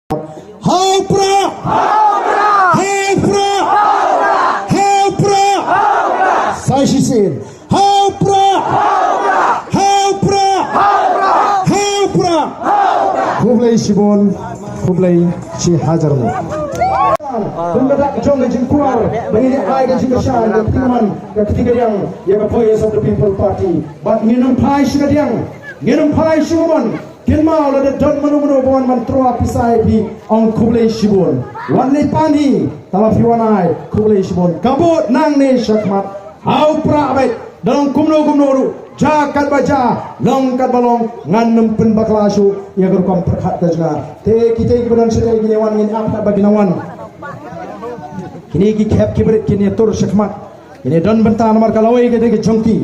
Haupra! Haupra! Haupra! Saishisin. Haupra! Haupra! Haupra! Kublai Shibon, Kublai Shi Hajarmu. Pembedak jong dan jengkuar begini ai dan jengkesan dan tingaman dan ketiga yang voice of the people party but nginum pai shigadiang nginum pai shumon kinmau la de don manu bon man troa pisai pi ong Kublai Shibon wan le pani tala piwanai Kublai Shibon kabut nang ne shakmat au pra bai dalam kumno jakat baja long kat balong ngan pen baklasu ya gerkom perkhat tajna te kita kebenan sedai gini wan ngin apa bagi nawan kini ki khep ki berit kini tur shakmat kini don benta nomor kalawai ke de jongki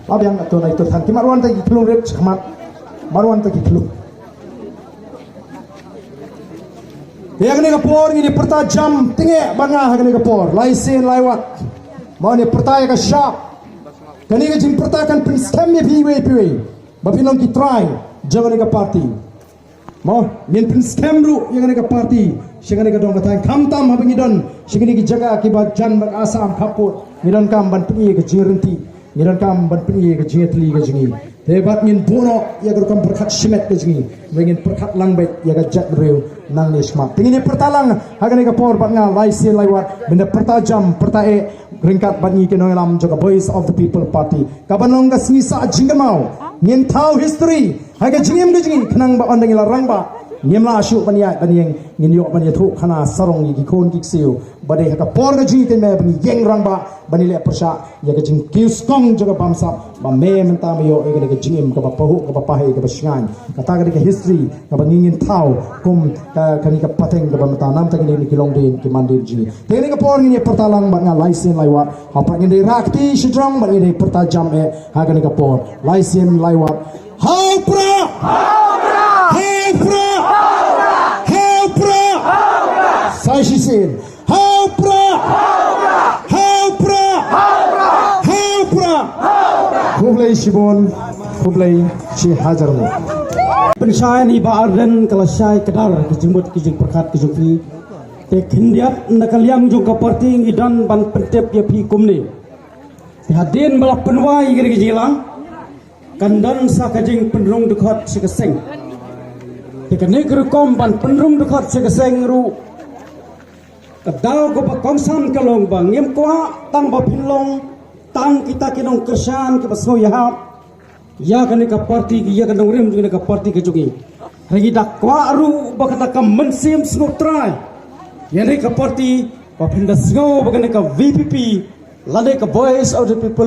lab yang to nai to than ki marwan ta ki thlung rep shakmat marwan ta ki thlung yang ni kapor ini perta jam tinge banga hagni kapor laisen laiwat mau ni perta ka sharp kani ka jim perta kan pin scam ni piwe bapinong ki try jangan ka party mau nin pin scam ru yang ka party singani ka dong batang kam tam habang idon singani ki jaga ki ba jan bak asam kaput nidon kam ban pni ka jirenti nidon kam ban pni ka jetli ka jingi hebat min bono ya ka kam perkhat shimet ka jingi bengin perkhat langbet ya ka jat reu nang ni sma tingini pertalang hagani ka por bat nga laisi laiwat benda pertajam pertae ringkat bani ke noelam joka voice of the people party kabanong ka snisa jingmau ngin thau history haga jingim ka jingi khnang ba ondang larang ba Niamla asyuk baniat baniang nginyok baniat tu khana sarong gi kon gi siu bade ha ka por ga ji te me bani yeng rang ba bani le persha ya ga jing kius kong jaga bamsa ba me menta me yo e ga jingim ka ba pahu ka ba pahe ka ba shngan kata ga history ka ba ngin thau kum ka kani ka pateng ka ba mata nam ta ni kilong din ki mandir ji te ni ka por ni pertalang ba nga laisen laiwat ha pa ni rakti shidrong ba ni pertajam e ha ga ni ka por laisen laiwat haupra haupra Saishisin Haupra Haupra Haupra Kublai Shibon Kublai Shi Hajarmu Pensyaian ibaran kelasai kedar kejimbut kijing perkat kejufi te khindiat nakaliam jung ka parting idan ban pentep ya pi kumni hadin bala penwai gere gilang kandan sa kajing penrung dekat sekeseng te kene kerkom ban penrung dekat sekeseng ru kadau ko ba konsam kalong bang yem ko tang ba pinlong tang kita kinong kersan ke basno ya ya kan ka party ya kan rim juga ka party ke jugi hagi dak kwa ru ba kata ka mensim snok try ya ne ka party ba pinda sgo ba kan ka VPP lade ka voice of the people